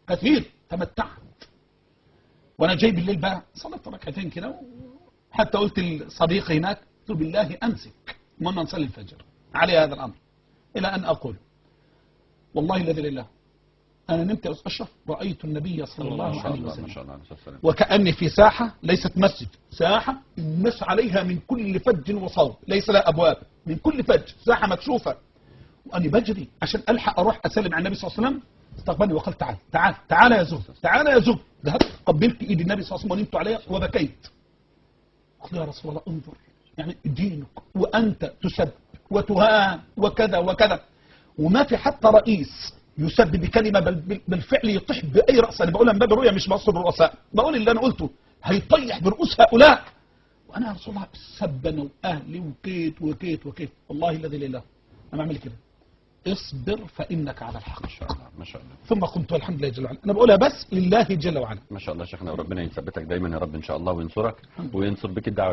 كثير تمتعت. وانا جاي بالليل بقى صليت ركعتين كده، حتى قلت لصديقي هناك قلت له بالله امسك المهم نصلي الفجر علي هذا الامر، الى ان اقول والله الذي لله انا نمت يا اشرف رايت النبي صلى الله عليه وسلم وكاني في ساحه ليست مسجد، ساحه الناس عليها من كل فج وصوب، ليس لها ابواب، من كل فج ساحه مكشوفه، واني بجري عشان الحق اروح اسلم على النبي صلى الله عليه وسلم. استقبلني وقال تعال تعال تعال يا زهد، تعال يا زهد. ذهبت قبلت ايد النبي صلى الله عليه وسلم ونمت عليها وبكيت. قلت يا رسول الله انظر، يعني دينك وانت تسب وتهان وكذا وكذا، وما في حتى رئيس يسب بكلمه بل بالفعل يطيح باي راس. انا بقولها من باب الرؤيا مش مقصود الرؤساء، بقول اللي انا قلته هيطيح برؤوس هؤلاء. وانا يا رسول الله سبنا واهلي وكيت وكيت وكيت. والله الذي لله انا اعمل كده، اصبر فانك على الحق. ما شاء الله ما شاء الله. ثم قلت والحمد لله جل وعلا. انا بقولها بس لله جل وعلا. ما شاء الله شيخنا، وربنا يثبتك دايما يا رب ان شاء الله وينصرك وينصر بك الدعوه